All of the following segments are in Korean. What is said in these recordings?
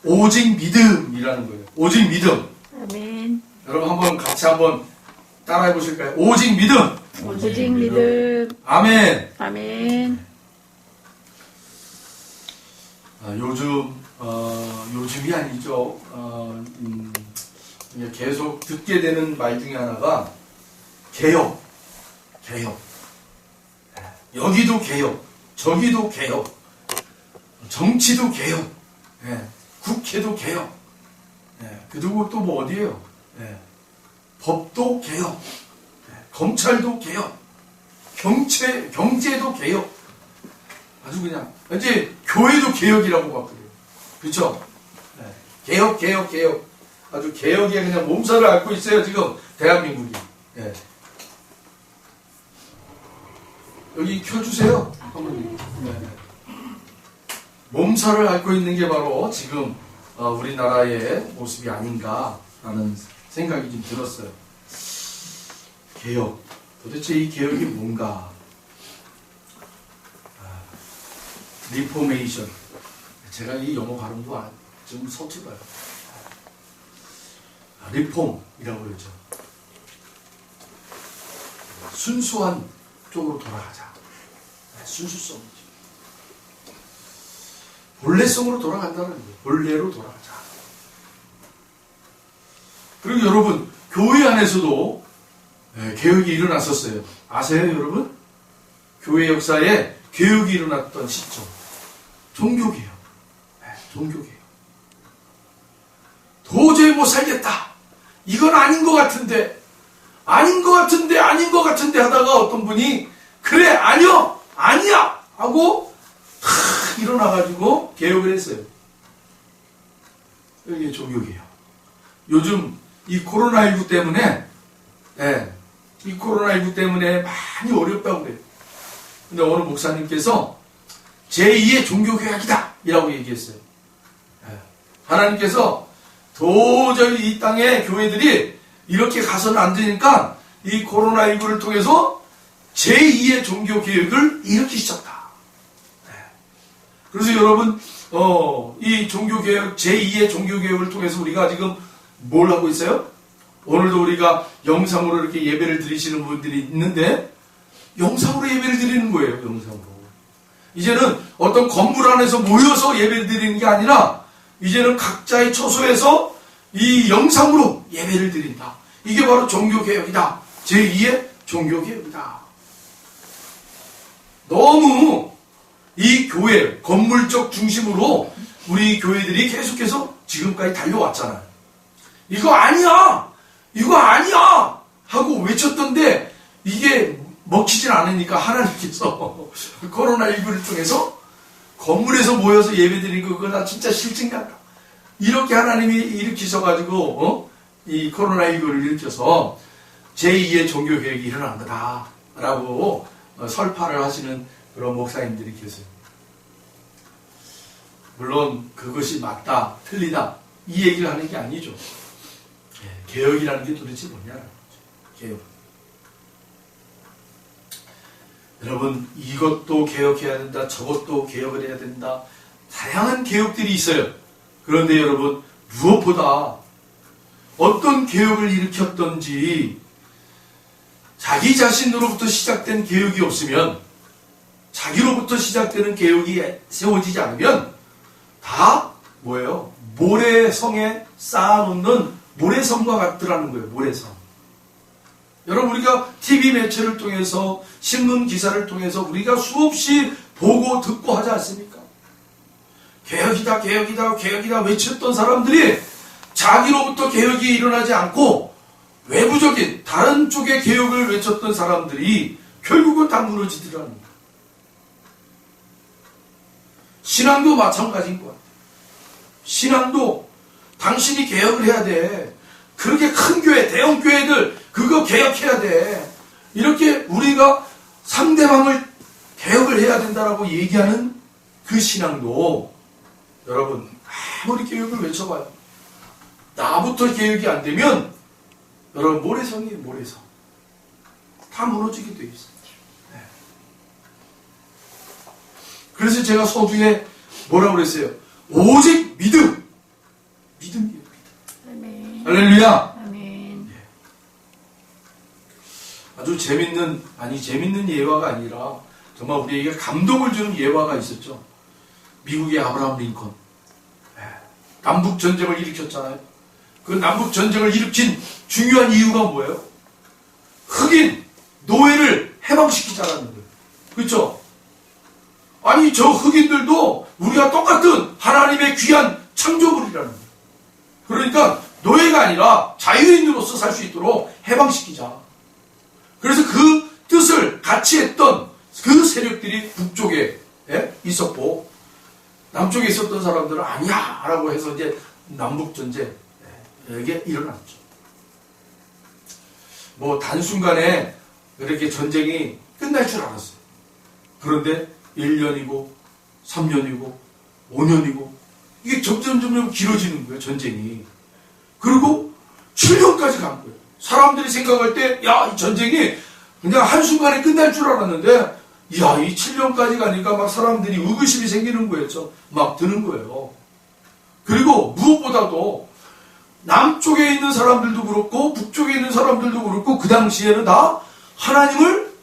오직 믿음이라는 거예요. 오직 믿음. 아멘. 여러분 한번 같이 한번 따라해 보실까요? 오직 믿음. 오직 믿음. 아멘. 아멘. 요즘이 아니죠. 계속 듣게 되는 말 중에 하나가 개혁. 여기도 개혁, 저기도 개혁, 정치도 개혁, 국회도 개혁, 그리고 또 뭐 어디에요? 법도 개혁, 검찰도 개혁, 경제도 개혁. 아주 그냥 이제 교회도 개혁이라고 봤거든요. 그렇죠? 개혁. 아주 개혁에 그냥 몸살을 앓고 있어요 지금 대한민국이. 여기 켜주세요, 어머니. 몸살을 앓고 있는 게 바로 지금 우리나라의 모습이 아닌가라는 생각이 좀 들었어요. 개혁. 도대체 이 개혁이 뭔가? 리포메이션. 제가 이 영어 발음도 좀 서툴러요. 리폼이라고 그러죠. 순수한 쪽으로 돌아가자. 순수성이죠. 본래성으로 돌아간다는 거예요. 본래로 돌아가자. 그리고 여러분, 교회 안에서도 개혁이 일어났었어요. 아세요, 여러분? 교회 역사에 개혁이 일어났던 시점. 종교개혁. 종교개혁. 도저히 못 살겠다. 이건 아닌 것 같은데 하다가 어떤 분이 그래, 아니야 하고 일어나가지고 개혁을 했어요. 이게 종교개혁. 요즘 이 코로나19 때문에 많이 어렵다고 그래요. 근데 어느 목사님께서 제2의 종교개혁이다 이라고 얘기했어요. 하나님께서 도저히 이 땅에 교회들이 이렇게 가서는 안 되니까 이 코로나19를 통해서 제2의 종교개혁을 일으키셨다. 그래서 여러분 이 종교개혁, 제2의 종교개혁을 통해서 우리가 지금 뭘 하고 있어요? 오늘도 우리가 영상으로 이렇게 예배를 드리시는 분들이 있는데 영상으로 예배를 드리는 거예요. 영상으로. 이제는 어떤 건물 안에서 모여서 예배를 드리는 게 아니라 이제는 각자의 처소에서 이 영상으로 예배를 드린다. 이게 바로 종교개혁이다. 제2의 종교개혁이다. 너무 이 교회, 건물적 중심으로 우리 교회들이 계속해서 지금까지 달려왔잖아요. 이거 아니야 하고 외쳤던데 이게 먹히진 않으니까 하나님께서 코로나19를 통해서 건물에서 모여서 예배드리는 거 그거 나 진짜 실증난다. 이렇게 하나님이 일으키셔가지고 이 코로나19를 일으켜서 제2의 종교개혁이 일어난 거다라고 설파를 하시는 그런 목사님들이 계세요. 물론 그것이 맞다, 틀리다 이 얘기를 하는 게 아니죠. 개혁이라는 게 도대체 뭐냐라는 거죠. 개혁. 여러분, 이것도 개혁해야 된다, 저것도 개혁을 해야 된다. 다양한 개혁들이 있어요. 그런데 여러분, 무엇보다 어떤 개혁을 일으켰던지 자기 자신으로부터 시작된 개혁이 없으면, 자기로부터 시작되는 개혁이 세워지지 않으면 다 뭐예요? 모래성에 쌓아놓는 모래성과 같더라는 거예요. 모래성. 여러분, 우리가 TV 매체를 통해서 신문 기사를 통해서 우리가 수없이 보고 듣고 하지 않습니까? 개혁이다 외쳤던 사람들이 자기로부터 개혁이 일어나지 않고 외부적인 다른 쪽의 개혁을 외쳤던 사람들이 결국은 다 무너지더라는 거예요. 신앙도 마찬가지인 것 같아요. 신앙도 당신이 개혁을 해야 돼. 그렇게 큰 교회, 대형 교회들 그거 개혁해야 돼. 이렇게 우리가 상대방을 개혁을 해야 된다라고 얘기하는 그 신앙도 여러분 아무리 개혁을 외쳐봐요. 나부터 개혁이 안 되면 여러분 모래성이에요. 모래성. 다 무너지게 돼 있어요. 그래서 제가 서두에 뭐라고 그랬어요? 오직 믿음. 할렐루야. 아멘. 아주 재밌는 예화가 아니라 정말 우리에게 감동을 주는 예화가 있었죠. 미국의 아브라함 링컨. 남북 전쟁을 일으켰잖아요. 그 남북 전쟁을 일으킨 중요한 이유가 뭐예요? 흑인 노예를 해방시키자라는 거예요. 그렇죠? 아니 저 흑인들도 우리가 똑같은 하나님의 귀한 창조물이라는 거예요. 그러니까 노예가 아니라 자유인으로서 살 수 있도록 해방시키자. 그래서 그 뜻을 같이 했던 그 세력들이 북쪽에 있었고 남쪽에 있었던 사람들은 아니야 라고 해서 이제 남북전쟁 이게 일어났죠. 뭐 단순간에 이렇게 전쟁이 끝날 줄 알았어요. 그런데 1년이고 3년이고 5년이고 이게 점점 길어지는 거예요. 전쟁이. 그리고 7년까지 간 거예요. 사람들이 생각할 때 야, 이 전쟁이 그냥 한순간에 끝날 줄 알았는데 야, 이 7년까지 가니까 막 사람들이 의구심이 생기는 거였죠. 막 드는 거예요. 그리고 무엇보다도 남쪽에 있는 사람들도 그렇고 북쪽에 있는 사람들도 그렇고 그 당시에는 다 하나님을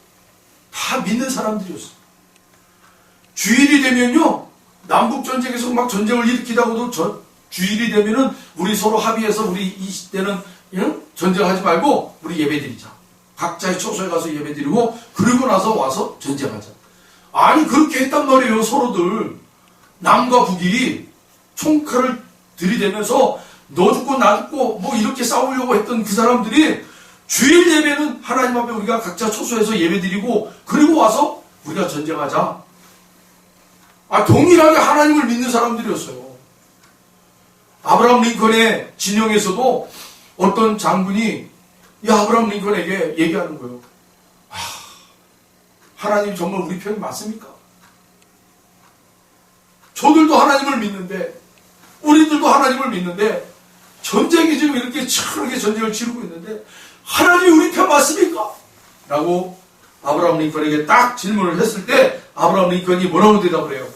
다 믿는 사람들이었어요. 주일이 되면요, 남북전쟁에서 막 전쟁을 일으키다가도 주일이 되면은 우리 서로 합의해서 우리 이 시대는 전쟁하지 말고 우리 예배드리자. 각자의 처소에 가서 예배드리고 그리고 나서 와서 전쟁하자. 아니 그렇게 했단 말이에요. 서로들 남과 북이 총칼을 들이대면서 너 죽고 나 죽고 뭐 이렇게 싸우려고 했던 그 사람들이 주일 예배는 하나님 앞에 우리가 각자 처소에서 예배드리고 그리고 와서 우리가 전쟁하자. 동일하게 하나님을 믿는 사람들이었어요. 아브라함 링컨의 진영에서도 어떤 장군이 아브라함 링컨에게 얘기하는 거예요. 하나님 정말 우리 편이 맞습니까? 저들도 하나님을 믿는데 우리들도 하나님을 믿는데 전쟁이 지금 이렇게 치열하게 전쟁을 치르고 있는데 하나님이 우리 편 맞습니까? 라고 아브라함 링컨에게 딱 질문을 했을 때 아브라함 링컨이 뭐라고 대답을 해요?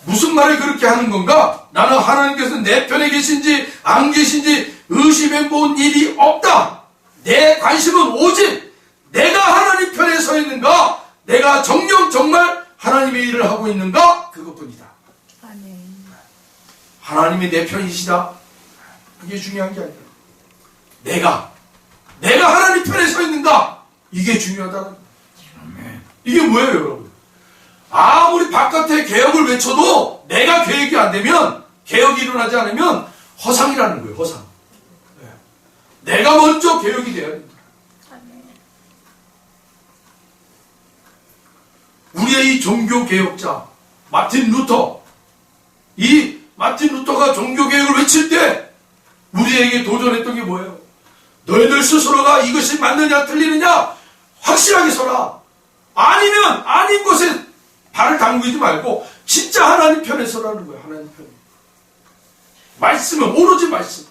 무슨 말을 그렇게 하는 건가? 나는 하나님께서 내 편에 계신지 안 계신지 의심해 본 일이 없다. 내 관심은 오직 내가 하나님 편에 서 있는가? 내가 정말 하나님의 일을 하고 있는가? 그것뿐이다. 아멘. 하나님이 내 편이시다. 그게 중요한 게 아니라 내가 하나님 편에 서 있는가? 이게 중요하다. 이게 뭐예요, 여러분? 아무리 바깥에 개혁을 외쳐도 내가 개혁이 안 되면, 개혁이 일어나지 않으면 허상이라는 거예요, 허상. 내가 먼저 개혁이 돼야 됩니다. 우리의 이 종교개혁자 마틴 루터, 이 마틴 루터가 종교개혁을 외칠 때 우리에게 도전했던 게 뭐예요? 너희들 스스로가 이것이 맞느냐 틀리느냐 확실하게 서라. 아니면 아닌 것에 발을 담그지 말고 진짜 하나님 편에 서라는 거예요. 하나님 편에. 말씀은 오로지 말씀.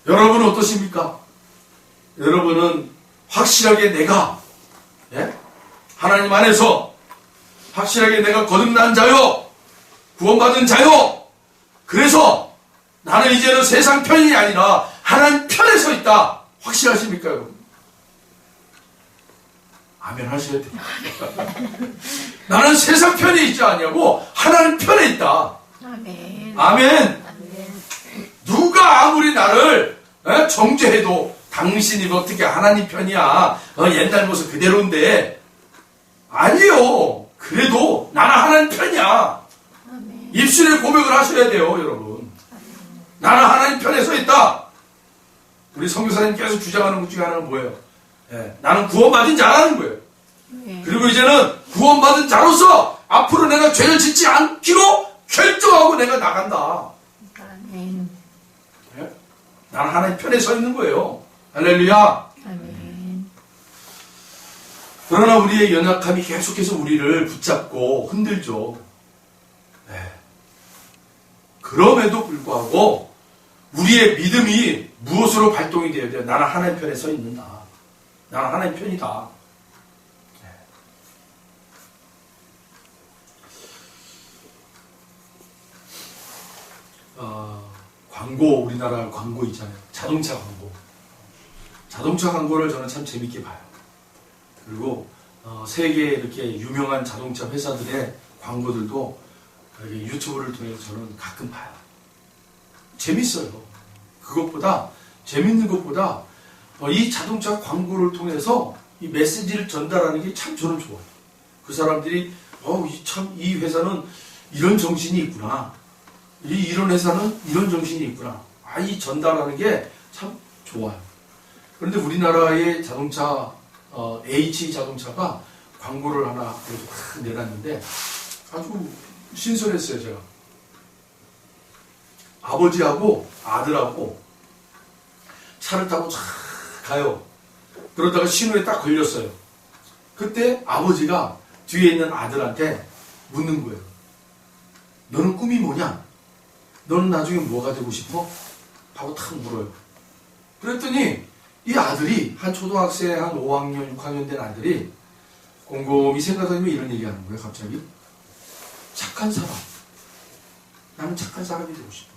여러분은 어떠십니까? 여러분은 확실하게 내가 하나님 안에서 확실하게 내가 거듭난 자요, 구원받은 자요, 그래서 나는 이제는 세상 편이 아니라 하나님 편에 서 있다. 확실하십니까, 여러분? 아멘 하셔야 돼요. 나는 세상 편에 있지 않냐고 하나님 편에 있다. 아멘. 아멘. 누가 아무리 나를 정죄해도 당신이 어떻게 하나님 편이야. 옛날 모습 그대로인데. 아니요. 그래도 나는 하나님 편이야. 아멘. 입술에 고백을 하셔야 돼요, 여러분. 나는 하나님 편에 서 있다. 우리 선교사님 계속 주장하는 것 중에 하나는 뭐예요? 나는 구원받은 자라는 거예요. 네. 그리고 이제는 구원받은 자로서 앞으로 내가 죄를 짓지 않기로 결정하고 내가 나간다. 아멘. 나는 하나님 편에 서 있는 거예요. 할렐루야. 아멘. 그러나 우리의 연약함이 계속해서 우리를 붙잡고 흔들죠. 그럼에도 불구하고 우리의 믿음이 무엇으로 발동이 되어야 돼요? 나는 하나님 편에 서 있는다. 나는 하나님 편이다. 광고, 우리나라 광고 있잖아요. 자동차 광고. 자동차 광고를 저는 참 재밌게 봐요. 그리고 세계 이렇게 유명한 자동차 회사들의 광고들도 이렇게 유튜브를 통해서 저는 가끔 봐요. 재밌어요. 그것보다 재밌는 것보다 이 자동차 광고를 통해서 이 메시지를 전달하는 게 참 저는 좋아요. 그 사람들이 참 이 회사는 이런 정신이 있구나. 이런 회사는 이런 정신이 있구나. 이 전달하는 게 참 좋아요. 그런데 우리나라의 자동차 H 자동차가 광고를 하나 그래도 탁 내놨는데 아주 신선했어요. 제가 아버지하고 아들하고 차를 타고 쫙 가요. 그러다가 신호에 딱 걸렸어요. 그때 아버지가 뒤에 있는 아들한테 묻는 거예요. 너는 꿈이 뭐냐? 너는 나중에 뭐가 되고 싶어? 하고 탁 물어요. 그랬더니 이 아들이 한 초등학생 한 5학년 6학년 된 아들이 곰곰이 생각하면 이런 얘기하는 거예요. 갑자기 착한 사람. 나는 착한 사람이 되고 싶어.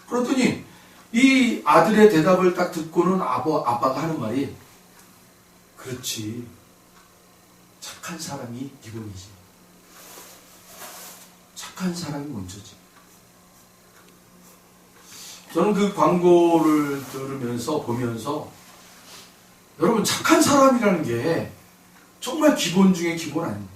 그랬더니 이 아들의 대답을 딱 듣고는 아빠가 하는 말이 그렇지. 착한 사람이 기본이지. 착한 사람이 먼저지. 저는 그 광고를 들으면서 보면서 여러분 착한 사람이라는 게 정말 기본 중에 기본 아닙니까?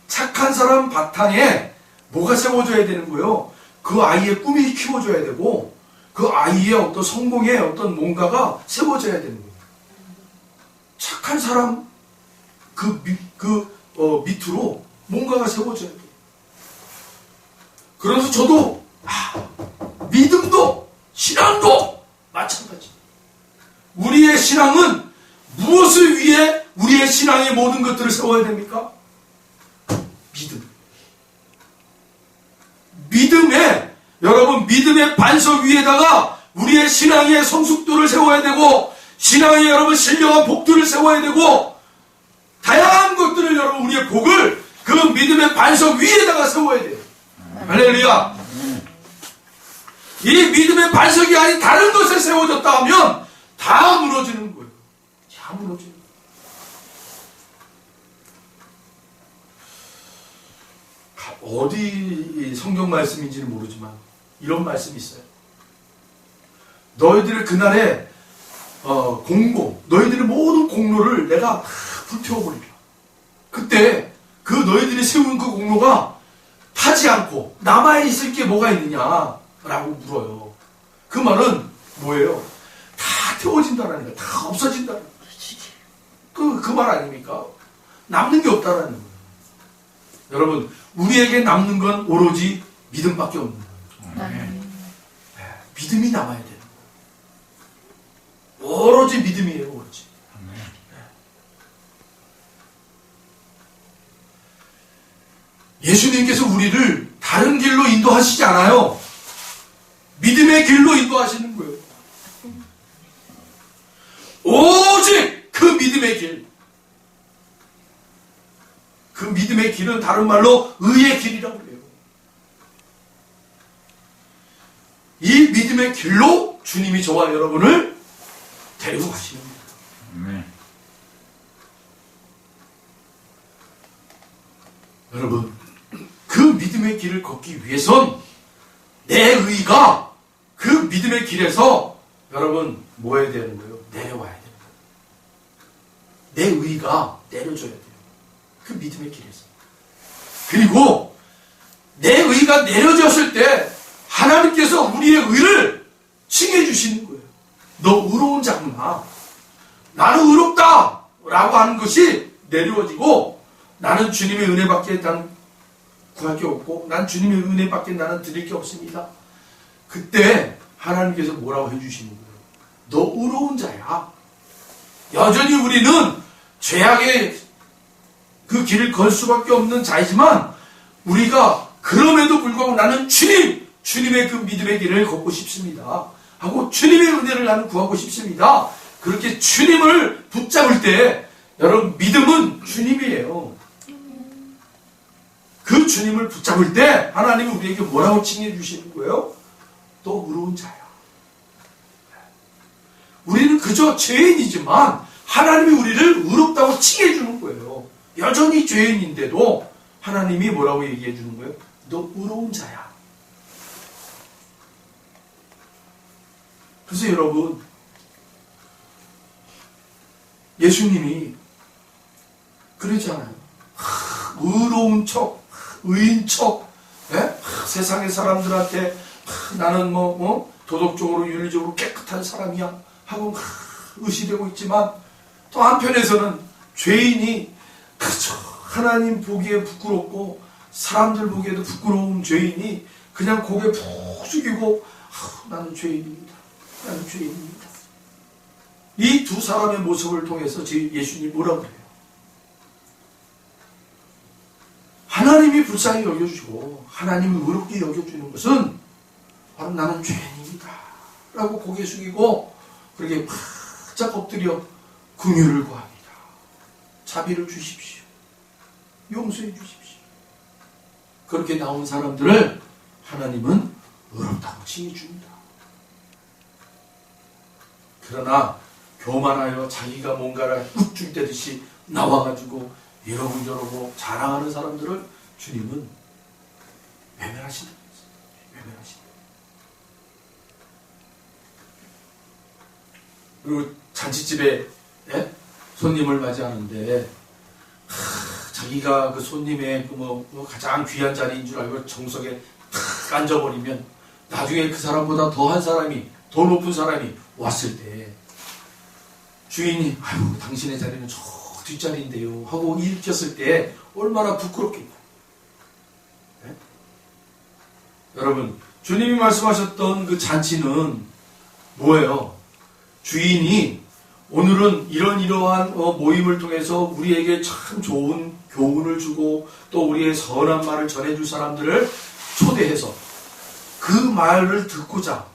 착한 사람 바탕에 뭐가 세워져야 되는 거예요? 그 아이의 꿈이 키워져야 되고 그 아이의 어떤 성공의 어떤 뭔가가 세워져야 되는 거예요. 착한 사람 밑으로 뭔가가 세워져야 돼요. 그래서 저도 믿음도 신앙도 마찬가지. 우리의 신앙은 무엇을 위해 우리의 신앙의 모든 것들을 세워야 됩니까? 믿음. 여러분 믿음의 반석 위에다가 우리의 신앙의 성숙도를 세워야 되고 신앙의 여러분 신령한 복들을 세워야 되고 다양한 것들을 여러분 우리의 복을 그 믿음의 반석 위에다가 세워야 돼요. 할렐루야. 이 믿음의 반석이 아닌 다른 것에 세워졌다 하면 다 무너지는 거예요. 다 무너지는 거예요. 어디 성경 말씀인지는 모르지만 이런 말씀이 있어요. 너희들의 그날의 공고, 너희들의 모든 공로를 내가 다 불태워버리라. 그때 그 너희들이 세운 그 공로가 타지 않고 남아있을 게 뭐가 있느냐라고 물어요. 그 말은 뭐예요? 다 태워진다는 거예요. 다 없어진다는 거예요. 그 말 아닙니까? 남는 게 없다는 거예요. 여러분 우리에게 남는 건 오로지 믿음밖에 없는 거예요. 믿음이 남아야 돼요. 오로지 믿음이에요. 오로지. 예수님께서 우리를 다른 길로 인도하시지 않아요. 믿음의 길로 인도하시는 거예요. 오직 그 믿음의 길. 그 믿음의 길은 다른 말로 의의 길이라고 해요. 이 믿음의 길로 주님이 저와 여러분을 데리고 가시는 거예요. 여러분 그 믿음의 길을 걷기 위해선 내 의가 그 믿음의 길에서 여러분 뭐 해야 되는 거예요? 내려와야 되는 거예요. 내 의가 내려줘야 돼요. 그 믿음의 길에서. 그리고 내 의가 내려졌을 때 하나님께서 우리의 의를 칭해주시는 거예요. 너 의로운 자구나. 나는 의롭다 라고 하는 것이 내려워지고 나는 주님의 은혜밖에 난 구할 게 없고 난 주님의 은혜밖에 나는 드릴 게 없습니다. 그때 하나님께서 뭐라고 해주시는 거예요? 너 의로운 자야. 여전히 우리는 죄악의 그 길을 걸 수밖에 없는 자이지만 우리가 그럼에도 불구하고 나는 주님의 그 믿음의 길을 걷고 싶습니다. 하고 주님의 은혜를 나는 구하고 싶습니다. 그렇게 주님을 붙잡을 때 여러분 믿음은 주님이에요. 그 그 주님을 붙잡을 때 하나님이 우리에게 뭐라고 칭해 주시는 거예요? 너 의로운 자야. 우리는 그저 죄인이지만 하나님이 우리를 의롭다고 칭해 주는 거예요. 여전히 죄인인데도 하나님이 뭐라고 얘기해 주는 거예요? 너 의로운 자야. 그래서 여러분, 예수님이 그러잖아요. 의로운 척, 의인 척, 예? 세상의 사람들한테 나는 도덕적으로 윤리적으로 깨끗한 사람이야 하고 의시되고 있지만, 또 한편에서는 죄인이 그저 하나님 보기에 부끄럽고 사람들 보기에도 부끄러운 죄인이 그냥 고개 푹 숙이고 나는 죄인입니다. 나는 죄인입니다. 이 두 사람의 모습을 통해서 예수님이 뭐라고 그래요? 하나님이 불쌍히 여겨주시고 하나님이 의롭게 여겨주는 것은 바로 나는 죄인입니다 라고 고개 숙이고 그렇게 바짝 엎드려 긍휼을 구합니다. 자비를 주십시오. 용서해 주십시오. 그렇게 나온 사람들을 하나님은 의롭다고 칭해 줍니다. 그러나 교만하여 자기가 뭔가를 욱줄 떼듯이 나와가지고 이러고 저러고 자랑하는 사람들을 주님은 외면하신다. 외면하신다. 그리고 잔치집에 손님을 맞이하는데 자기가 그 손님의 가장 귀한 자리인 줄 알고 정석에 탁 앉아버리면 나중에 그 사람보다 더한 사람이, 더 높은 사람이 왔을 때 주인이 아유 당신의 자리는 저 뒷자리인데요 하고 일으켰을 때 얼마나 부끄럽겠냐. 네? 여러분, 주님이 말씀하셨던 그 잔치는 뭐예요? 주인이 오늘은 이러한 모임을 통해서 우리에게 참 좋은 교훈을 주고 또 우리의 선한 말을 전해줄 사람들을 초대해서 그 말을 듣고자,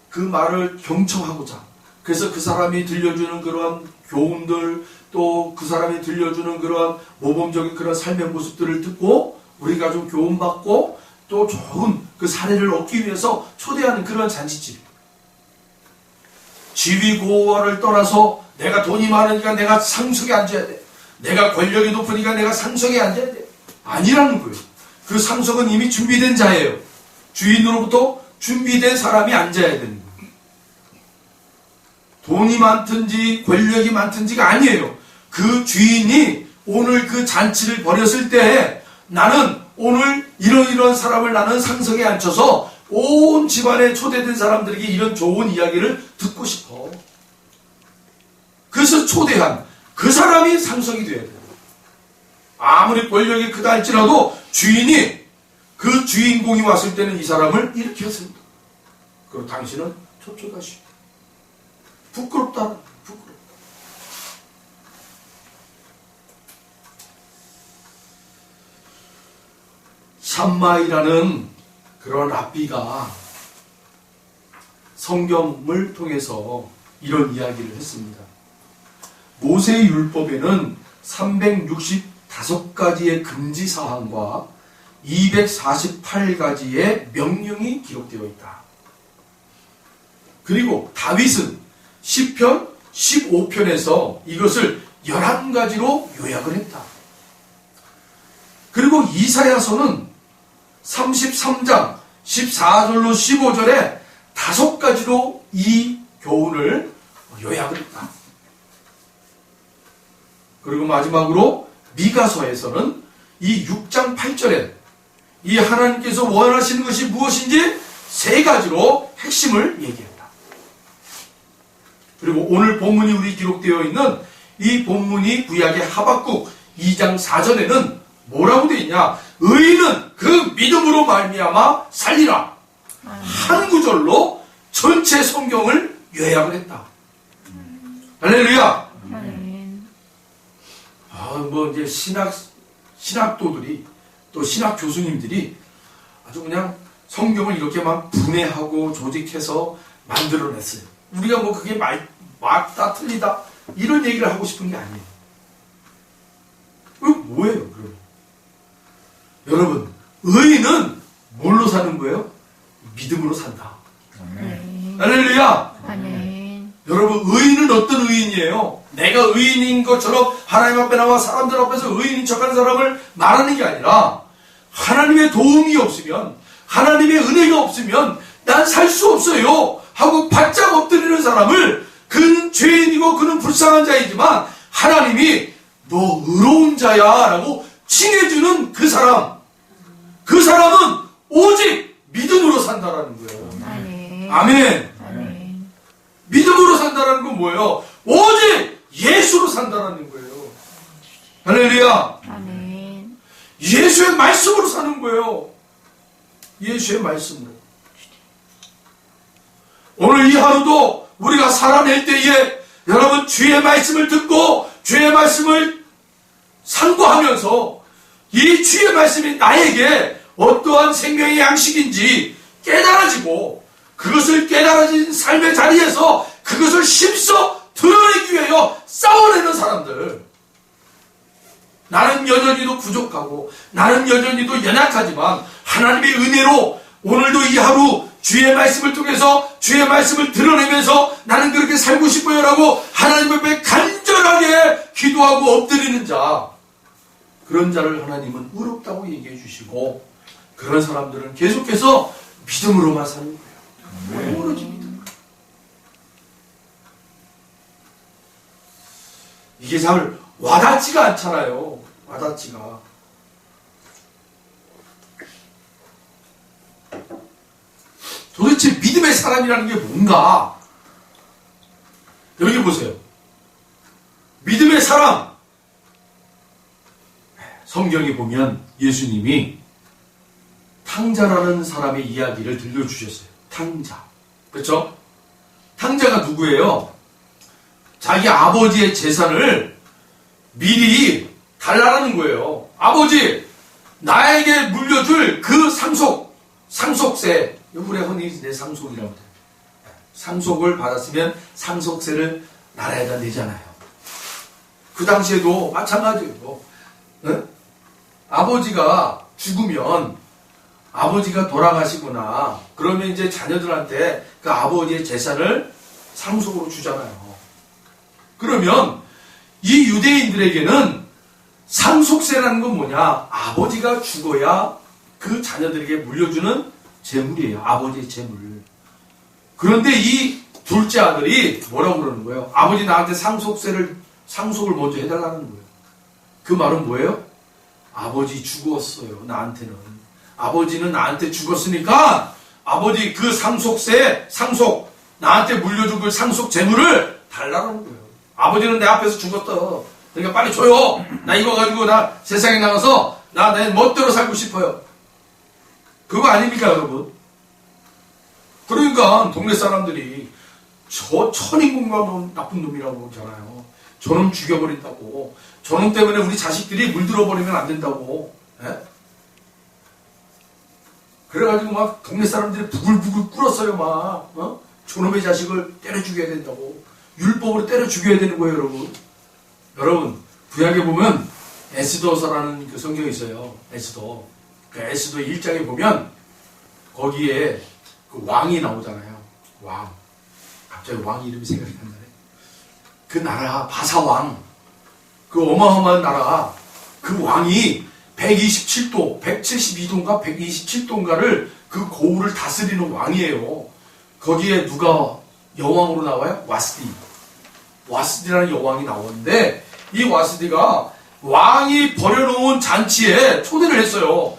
그 말을 경청하고자, 그래서 그 사람이 들려주는 그러한 교훈들, 또 그 사람이 들려주는 그러한 모범적인 그런 삶의 모습들을 듣고 우리가 좀 교훈받고 또 좋은 그 사례를 얻기 위해서 초대하는 그런 잔치집. 지위고하를 떠나서 내가 돈이 많으니까 내가 상석에 앉아야 돼. 내가 권력이 높으니까 내가 상석에 앉아야 돼. 아니라는 거예요. 그 상석은 이미 준비된 자예요. 주인으로부터 준비된 사람이 앉아야 되는 거예요. 돈이 많든지 권력이 많든지가 아니에요. 그 주인이 오늘 그 잔치를 벌였을 때 나는 오늘 이런 사람을 나는 상석에 앉혀서 온 집안에 초대된 사람들에게 이런 좋은 이야기를 듣고 싶어. 그래서 초대한 그 사람이 상석이 돼야 돼요. 아무리 권력이 크다 할지라도 주인이 그 주인공이 왔을 때는 이 사람을 일으켰습니다. 그리고 당신은 쫓겨가시오. 부끄럽다. 부끄럽다. 샴마이라는 그런 랍비가 성경을 통해서 이런 이야기를 했습니다. 모세의 율법에는 365가지의 금지 사항과 248가지의 명령이 기록되어 있다. 그리고 다윗은 시편 15편에서 이것을 11가지로 요약을 했다. 그리고 이사야서는 33장 14절로 15절에 5가지로 이 교훈을 요약을 했다. 그리고 마지막으로 미가서에서는 이 6장 8절에 이 하나님께서 원하시는 것이 무엇인지 3가지로 핵심을 얘기했다. 그리고 오늘 본문이 우리 기록되어 있는 이 본문이 구약의 하박국 2장 4절에는 뭐라고 되어 있냐? 의인은 그 믿음으로 말미암아 살리라. 한 구절로 전체 성경을 요약을 했다. 할렐루야. 이제 신학도들이 또 신학 교수님들이 아주 그냥 성경을 이렇게 막 분해하고 조직해서 만들어냈어요. 우리가 그게 맞다 틀리다 이런 얘기를 하고 싶은 게 아니에요. 뭐예요, 그럼? 여러분, 의인은 뭘로 사는 거예요? 믿음으로 산다. 아멘. 할렐루야. 아멘. 여러분, 의인은 어떤 의인이에요? 내가 의인인 것처럼 하나님 앞에 나와 사람들 앞에서 의인인 척하는 사람을 말하는 게 아니라 하나님의 도움이 없으면, 하나님의 은혜가 없으면 난 살 수 없어요 하고 바짝 엎드리는 사람을, 그는 죄인이고 그는 불쌍한 자이지만 하나님이 너 의로운 자야 라고 칭해주는 그 사람, 그 사람은 오직 믿음으로 산다라는 거예요. 아멘. 아멘. 아멘. 믿음으로 산다는 건 뭐예요? 오직 예수로 산다는 거예요. 할렐루야. 아멘. 예수의 말씀으로 사는 거예요. 예수의 말씀으로. 오늘 이 하루도 우리가 살아낼 때에 여러분 주의 말씀을 듣고 주의 말씀을 상고하면서 이 주의 말씀이 나에게 어떠한 생명의 양식인지 깨달아지고, 그것을 깨달아진 삶의 자리에서 그것을 힘써 드러내기 위하여 싸워내는 사람들. 나는 여전히도 부족하고 나는 여전히도 연약하지만 하나님의 은혜로 오늘도 이 하루 주의 말씀을 통해서 주의 말씀을 드러내면서 나는 그렇게 살고 싶어요 라고 하나님 앞에 간절하게 기도하고 엎드리는 자, 그런 자를 하나님은 의롭다고 얘기해 주시고, 그런 사람들은 계속해서 믿음으로만 사는 거예요. 오로지 믿음. 이게 잘 와닿지가 않잖아요. 와닿지가. 도대체 믿음의 사람이라는 게 뭔가? 여기 보세요. 믿음의 사람. 성경에 보면 예수님이 탕자라는 사람의 이야기를 들려주셨어요. 탕자. 그렇죠? 탕자가 누구예요? 자기 아버지의 재산을 미리 달라라는 거예요. 아버지, 나에게 물려줄 그 상속세. 우리 흔히 내 상속이라고 해요. 상속을 받았으면 상속세를 나라에다 내잖아요. 그 당시에도 마찬가지예요. 응? 아버지가 죽으면, 아버지가 돌아가시거나 그러면 이제 자녀들한테 그 아버지의 재산을 상속으로 주잖아요. 그러면 이 유대인들에게는 상속세라는 건 뭐냐? 아버지가 죽어야 그 자녀들에게 물려주는 재물이에요. 아버지의 재물. 그런데 이 둘째 아들이 뭐라고 그러는 거예요? 아버지 나한테 상속을 먼저 해달라는 거예요. 그 말은 뭐예요? 아버지 죽었어요. 나한테는. 아버지는 나한테 죽었으니까 아버지 그 상속 나한테 물려준 그 상속 재물을 달라는 거예요. 아버지는 내 앞에서 죽었어. 그러니까 빨리 줘요. 나 이거 가지고 나 세상에 나가서 내 멋대로 살고 싶어요. 그거 아닙니까 여러분? 그러니까 동네 사람들이 저 천인공가 나쁜 놈이라고 그러잖아요. 저놈 죽여버린다고. 저놈 때문에 우리 자식들이 물들어버리면 안 된다고. 에? 그래가지고 막 동네 사람들이 부글부글 꿇었어요. 막 저놈의 자식을 때려 죽여야 된다고. 율법으로 때려 죽여야 되는 거예요. 여러분 구약에 보면 에스더서라는 그 성경이 있어요. 에스더. 그 에스더 1장에 보면 거기에 그 왕이 나오잖아요. 왕. 갑자기 왕 이름이 생각이 안 나네. 그 나라 바사왕, 그 어마어마한 나라, 그 왕이 127도, 172도인가 127도인가를 그 고을을 다스리는 왕이에요. 거기에 누가 여왕으로 나와요? 와스디라는 여왕이 나오는데, 이 와스디가 왕이 벌여놓은 잔치에 초대를 했어요.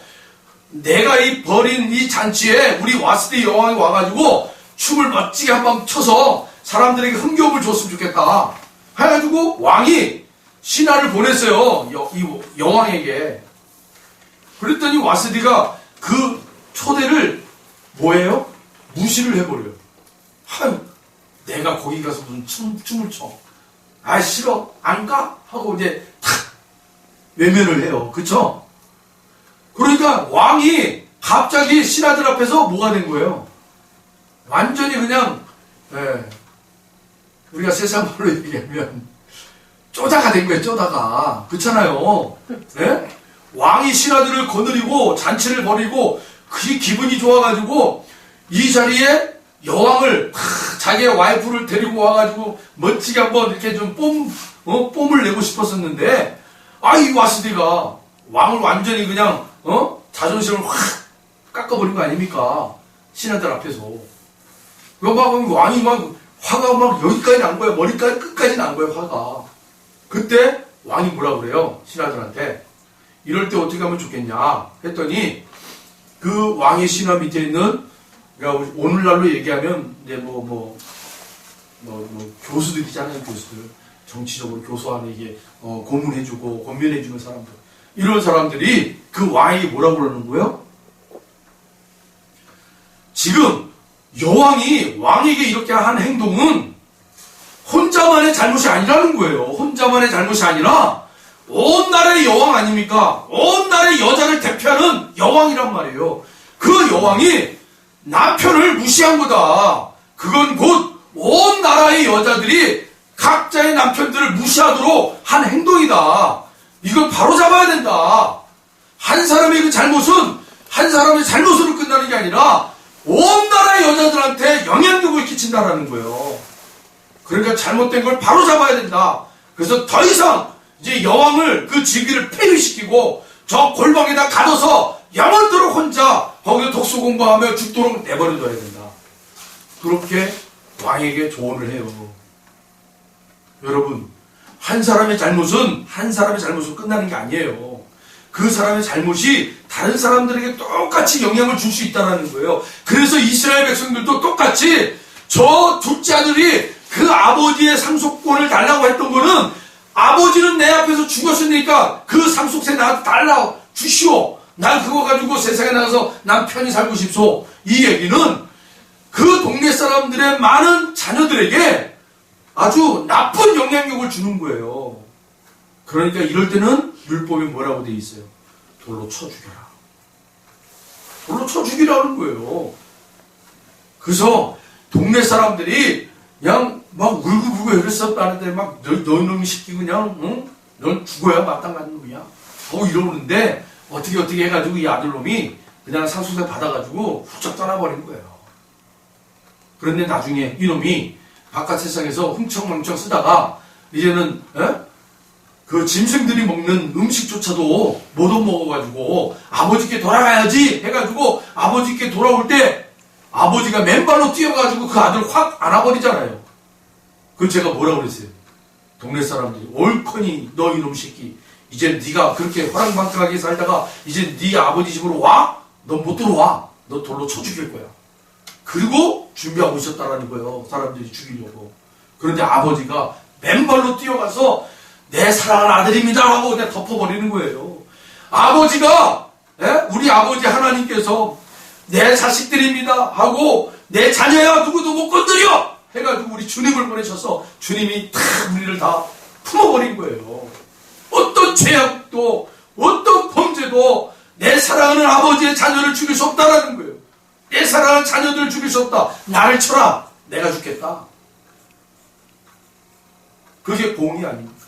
내가 벌인 이 잔치에 우리 와스디 여왕이 와가지고 춤을 멋지게 한번 춰서 사람들에게 흥겨움을 줬으면 좋겠다 해가지고 왕이 신하를 보냈어요. 이 여왕에게. 그랬더니 와스디가 그 초대를 뭐예요? 무시를 해버려요. 내가 거기 가서 무슨 춤을 춰. 아 싫어 안 가? 하고 이제 탁 외면을 해요. 그쵸? 그러니까 왕이 갑자기 신하들 앞에서 뭐가 된 거예요? 완전히 그냥 우리가 세상 말로 얘기하면 쪼다가 된 거예요. 쪼다가. 그렇잖아요. 예? 왕이 신하들을 거느리고 잔치를 벌이고 그 기분이 좋아가지고 이 자리에 여왕을 자기의 와이프를 데리고 와가지고 멋지게 한번 이렇게 좀 뽐을 내고 싶었었는데 이 와스디가 왕을 완전히 그냥 자존심을 확 깎아버린 거 아닙니까? 신하들 앞에서. 왕이 막 화가 막 여기까지 난 거예요. 머리까지 끝까지 난 거예요. 화가. 그때 왕이 뭐라 그래요? 신하들한테. 이럴 때 어떻게 하면 좋겠냐 했더니 그 왕의 신하 밑에 있는, 그러니까 오늘날로 얘기하면 이제 교수들이잖아요. 교수들. 정치적으로 교수하는 이게 고문해주고 권면해주는 사람들. 이런 사람들이 그 왕에게 뭐라고 그러는 거예요? 지금 여왕이 왕에게 이렇게 한 행동은 혼자만의 잘못이 아니라는 거예요. 혼자만의 잘못이 아니라 온 나라의 여왕 아닙니까? 온 나라의 여자를 대표하는 여왕이란 말이에요. 그 여왕이 남편을 무시한 거다. 그건 곧 온 나라의 여자들이 각자의 남편들을 무시하도록 한 행동이다. 이걸 바로 잡아야 된다. 한 사람의 그 잘못은 한 사람의 잘못으로 끝나는 게 아니라 온 나라의 여자들한테 영향력을 끼친다라는 거예요. 그러니까 잘못된 걸 바로 잡아야 된다. 그래서 더 이상 이제 여왕을 그 직위를 폐위시키고 저 골방에다 가둬서 영원토록 혼자 거기서 독서 공부하며 죽도록 내버려둬야 된다. 그렇게 왕에게 조언을 해요. 여러분, 한 사람의 잘못은 한 사람의 잘못으로 끝나는 게 아니에요. 그 사람의 잘못이 다른 사람들에게 똑같이 영향을 줄 수 있다는 거예요. 그래서 이스라엘 백성들도 똑같이 저 둘째 아들이 그 아버지의 상속권을 달라고 했던 거는 아버지는 내 앞에서 죽었으니까 그 상속세 나한테 달라 주시오. 난 그거 가지고 세상에 나가서 난 편히 살고 싶소. 이 얘기는 그 동네 사람들의 많은 자녀들에게 아주 나쁜 영향력을 주는 거예요. 그러니까 이럴 때는 율법에 뭐라고 돼 있어요? 돌로 쳐 죽여라. 돌로 쳐 죽이라는 거예요. 그래서 동네 사람들이 그냥 막 울고불고 이랬었다는데 막 너희놈이 시키고 그냥 넌 죽어야 마땅한 놈이야 하고 이러는데 어떻게 해가지고 이 아들놈이 그냥 상속세 받아가지고 훌쩍 떠나버린 거예요. 그런데 나중에 이놈이 바깥 세상에서 흥청망청 쓰다가 이제는 그 짐승들이 먹는 음식조차도 못 먹어가지고 아버지께 돌아가야지 해가지고 아버지께 돌아올 때 아버지가 맨발로 뛰어가지고 그 아들 확 안아버리잖아요. 그 제가 뭐라고 그랬어요? 동네 사람들이 옳거니 너 이놈 새끼 이제 네가 그렇게 호랑방탕하게 살다가 이제 네 아버지 집으로 와? 너 못 들어와. 너 돌로 쳐 죽일 거야. 그리고 준비하고 있었다라는 거예요. 사람들이 죽이려고. 그런데 아버지가 맨발로 뛰어가서 내 사랑하는 아들입니다 하고 그냥 덮어버리는 거예요. 아버지가 우리 아버지 하나님께서 내 자식들입니다 하고 내 자녀야 누구도 못 건드려 해가지고 우리 주님을 보내셔서 주님이 다 우리를 다 품어버린 거예요. 어떤 죄악도 어떤 범죄도 내 사랑하는 아버지의 자녀를 죽일 수 없다라는 거예요. 내 사랑하는 자녀들을 죽일 수 없다. 나를 쳐라. 내가 죽겠다. 그게 공의 아닙니까?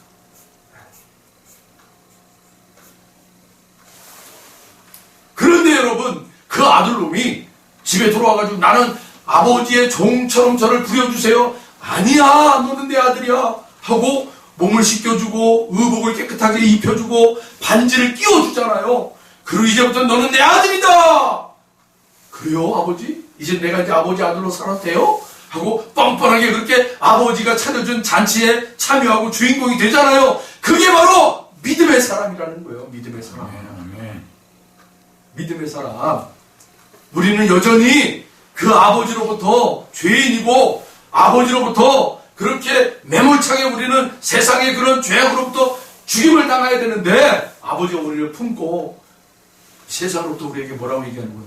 그런데 여러분 그 아들놈이 집에 들어와가지고 나는 아버지의 종처럼 저를 부려주세요. 아니야 너는 내 아들이야 하고 몸을 씻겨주고 의복을 깨끗하게 입혀주고 반지를 끼워주잖아요. 그리고 이제부터 너는 내 아들이다. 그래요 아버지? 이제 내가 이제 아버지 아들로 살아도 돼요? 하고 뻔뻔하게 그렇게 아버지가 차려준 잔치에 참여하고 주인공이 되잖아요. 그게 바로 믿음의 사람이라는 거예요. 믿음의 사람. 믿음의 사람. 우리는 여전히 그 아버지로부터 죄인이고 아버지로부터 그렇게 매몰차게 우리는 세상의 그런 죄악으로부터 죽임을 당해야 되는데 아버지가 우리를 품고 세상으로부터 우리에게 뭐라고 얘기하는 거예요?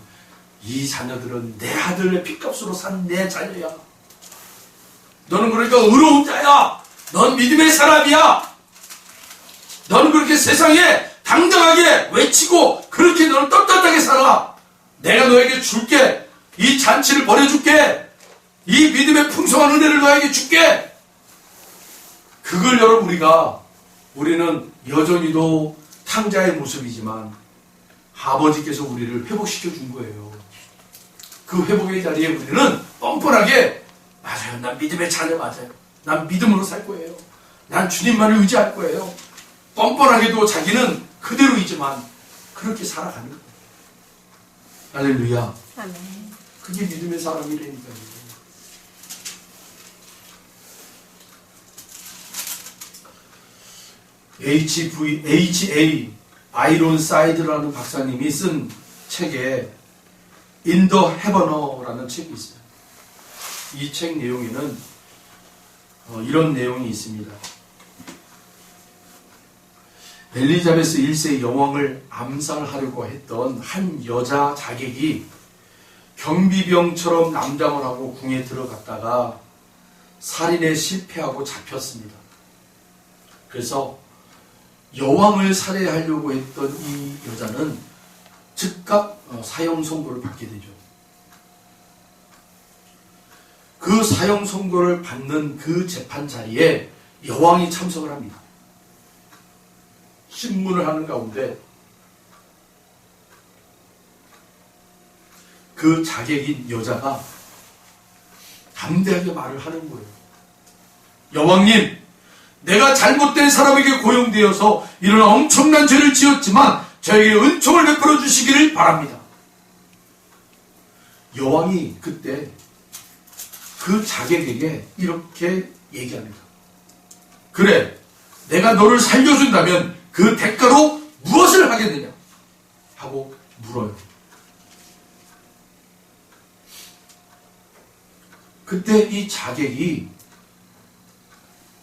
이 자녀들은 내 아들의 핏값으로 산 내 자녀야. 너는 그러니까 의로운 자야. 넌 믿음의 사람이야. 너는 그렇게 세상에 당당하게 외치고 그렇게 너는 떳떳하게 살아. 내가 너에게 줄게. 이 잔치를 벌여줄게. 이 믿음의 풍성한 은혜를 너에게 줄게. 그걸 여러분 우리는 여전히도 탕자의 모습이지만 아버지께서 우리를 회복시켜 준 거예요. 그 회복의 자리에 우리는 뻔뻔하게 맞아요. 난 믿음의 자녀 맞아요. 난 믿음으로 살 거예요. 난 주님만을 의지할 거예요. 뻔뻔하게도 자기는 그대로이지만 그렇게 살아가는 거예요. 할렐루야. 아멘. 그게 믿음의 사람이라니까요. H.A. 아이론사이드라는 박사님이 쓴 책에 In the Heavener라는 책이 있어요. 이 책 내용에는 이런 내용이 있습니다. 엘리자베스 1세 여왕을 암살하려고 했던 한 여자 자객이 경비병처럼 남장을 하고 궁에 들어갔다가 살인에 실패하고 잡혔습니다. 그래서 여왕을 살해하려고 했던 이 여자는 즉각 사형 선고를 받게 되죠. 그 사형 선고를 받는 그 재판 자리에 여왕이 참석을 합니다. 신문을 하는 가운데 그 자객인 여자가 담대하게 말을 하는 거예요. 여왕님, 내가 잘못된 사람에게 고용되어서 이런 엄청난 죄를 지었지만 저에게 은총을 베풀어 주시기를 바랍니다. 여왕이 그때 그 자객에게 이렇게 얘기합니다. 그래, 내가 너를 살려준다면 그 대가로 무엇을 하겠느냐? 하고 물어요. 그때 이 자객이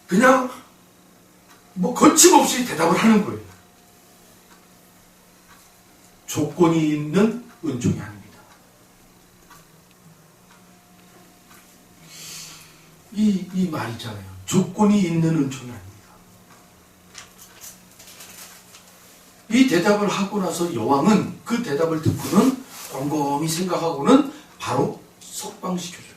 그냥 거침없이 대답을 하는 거예요. 조건이 있는 은총이 아닙니다. 이 말 있잖아요. 조건이 있는 은총이 아닙니다. 이 대답을 하고 나서 여왕은 그 대답을 듣고는 곰곰이 생각하고는 바로 석방시켜줘요.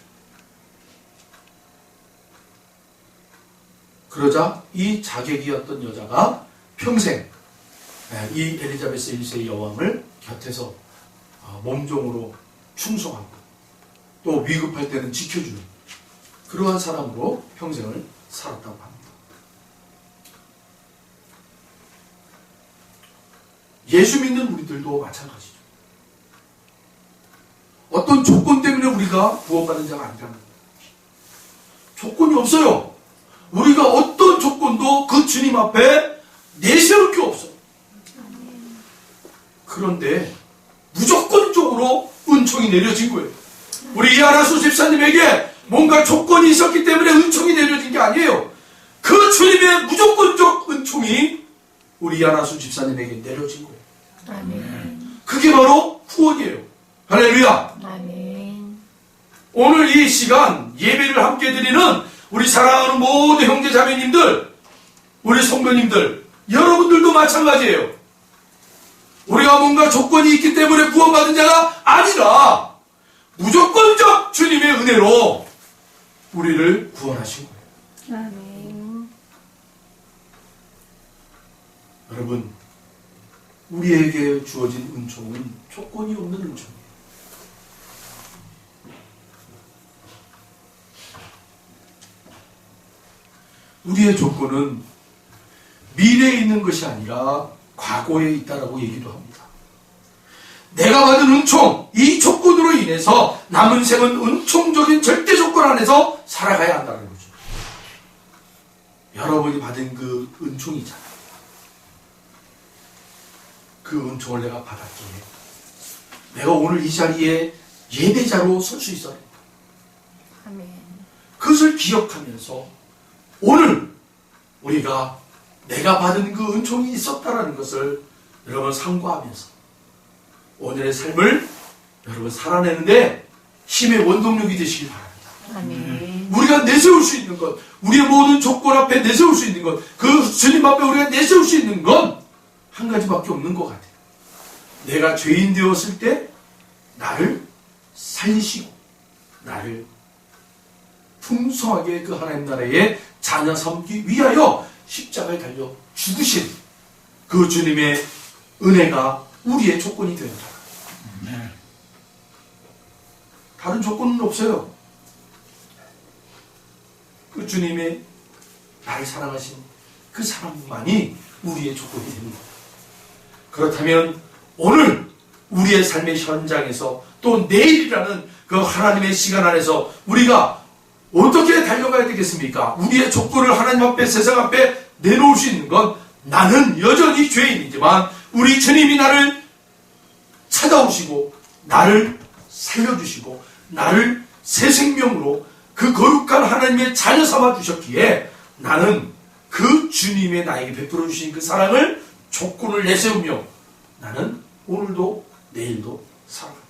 그러자 이 자객이었던 여자가 평생 이 엘리자베스 1세 여왕을 곁에서 몸종으로 충성하고 또 위급할 때는 지켜주는 그러한 사람으로 평생을 살았다고 합니다. 예수 믿는 우리들도 마찬가지죠. 어떤 조건 때문에 우리가 구원받은 자가 아니라는 거예요. 조건이 없어요. 우리가 어떤 조건도 그 주님 앞에 내세울 게 없어요. 그런데 무조건적으로 은총이 내려진 거예요. 우리 이하나수 집사님에게 뭔가 조건이 있었기 때문에 은총이 내려진 게 아니에요. 그 주님의 무조건적 은총이 우리 이하나수 집사님에게 내려진 거예요. 아멘. 그게 바로 구원이에요. 할렐루야. 아멘. 오늘 이 시간 예배를 함께 드리는 우리 사랑하는 모든 형제 자매님들, 우리 성도님들, 여러분들도 마찬가지예요. 우리가 뭔가 조건이 있기 때문에 구원받은 자가 아니라 무조건적 주님의 은혜로 우리를 구원하신 거예요. 아멘. 여러분, 우리에게 주어진 은총은 조건이 없는 은총이에요. 우리의 조건은 미래에 있는 것이 아니라 과거에 있다라고 얘기도 합니다. 내가 받은 은총, 이 조건으로 인해서 남은 생은 은총적인 절대 조건 안에서 살아가야 한다는 거죠. 여러분이 받은 그 은총이잖아요. 그 은총을 내가 받았기에 내가 오늘 이 자리에 예배자로 설 수 있어야 합니다. 아멘. 그것을 기억하면서 오늘 우리가 내가 받은 그 은총이 있었다라는 것을 여러분 상고하면서 오늘의 삶을 여러분 살아내는데 힘의 원동력이 되시길 바랍니다. 아멘. 우리가 내세울 수 있는 것, 우리의 모든 조건 앞에 내세울 수 있는 것, 그 주님 앞에 우리가 내세울 수 있는 건 한 가지밖에 없는 것 같아요. 내가 죄인 되었을 때 나를 살리시고 나를 풍성하게 그 하나님 나라의 자녀 삼기 위하여 십자가에 달려 죽으신 그 주님의 은혜가 우리의 조건이 된다. 다른 조건은 없어요. 그 주님의 나를 사랑하신 그 사랑만이 우리의 조건이 됩니다. 그렇다면 오늘 우리의 삶의 현장에서 또 내일이라는 그 하나님의 시간 안에서 우리가 어떻게 달려가야 되겠습니까? 우리의 조건을 하나님 앞에, 세상 앞에 내놓을 수 있는 건 나는 여전히 죄인이지만 우리 주님이 나를 찾아오시고 나를 살려주시고 나를 새 생명으로 그 거룩한 하나님의 자녀 삼아 주셨기에 나는 그 주님의 나에게 베풀어 주신 그 사랑을 조건을 내세우며 나는 오늘도 내일도 살아갑니다.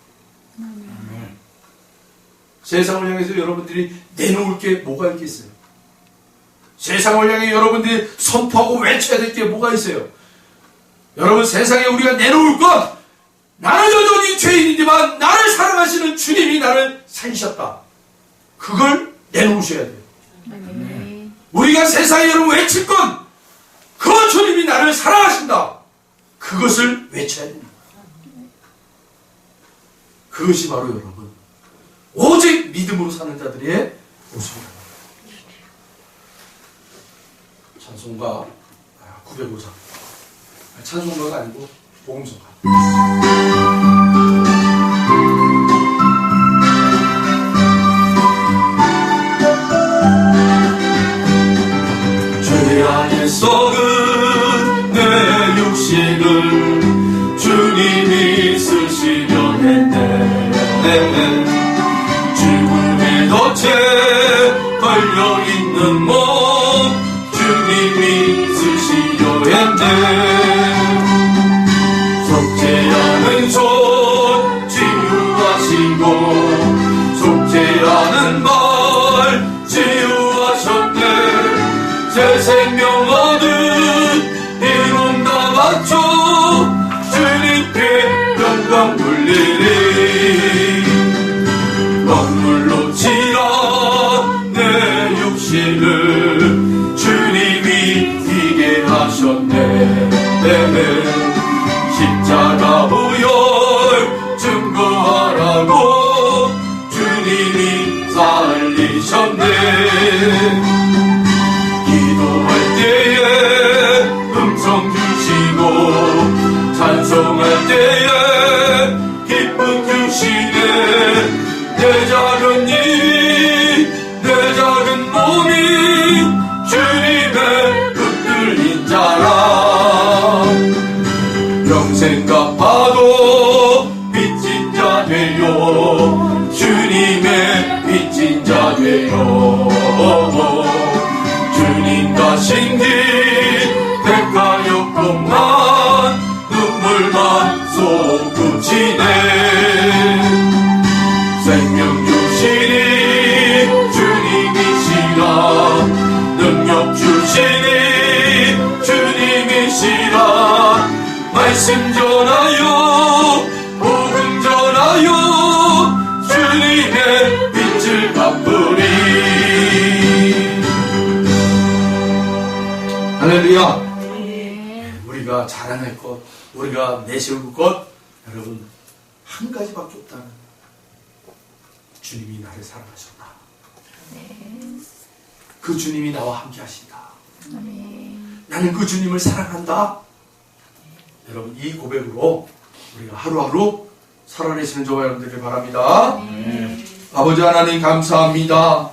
세상을 향해서 여러분들이 내놓을 게 뭐가 있겠어요? 세상을 향해 여러분들이 선포하고 외쳐야 될 게 뭐가 있어요? 여러분, 세상에 우리가 내놓을 것, 나는 여전히 죄인이지만 나를 사랑하시는 주님이 나를 살리셨다. 그걸 내놓으셔야 돼요. 아멘. 우리가 세상에 여러분 외칠 건, 그 주님이 나를 사랑하신다. 그것을 외쳐야 됩니다. 그것이 바로 여러분, 오직 믿음으로 사는 자들의 모습이다. 찬송가 905장. 찬송가가 아니고 복음성가. 죄 안에 썩은 내 육신을 주님이 쓰시려 했네. 죽음의 덫에 걸려있는 몸 주님이 쓰시려 했네. 속죄하는 손 치유하시고 속죄하는 발 치유하셨네. 새 생명 얻은 이름 다 바쳐 주님께 영광 돌리리. 눈물로 치라 내 육신을 주님이 뛰게 하셨네. 십자가 보혈 증거하라고 주님이 살리셨네. 기도할 때에 음성 주시고 찬송할 때에 기쁨 주시네. 내 작은 일, 내 작은 몸이 주님의 붙들린 자라. 평생 갚아도 빚진 자 되요. 주님의 빚진 자 되요. 주님 가신 길 대가였건만 눈물만 쏟으시네. 생명 주시니 주님이시라. 능력 주시니 주님이시라. 말씀 전하여 복음 전하여 주님의 빛을 갚으리. 할렐루야. 우리가 자랑할 것, 우리가 내세울 것, 여러분 한 가지밖에 없다는, 주님이 나를 사랑하셨다. 그 주님이 나와 함께 하신다. 나는 그 주님을 사랑한다. 여러분, 이 고백으로 우리가 하루하루 살아내시는 저와 여러분들을 바랍니다. 아버지 하나님 감사합니다.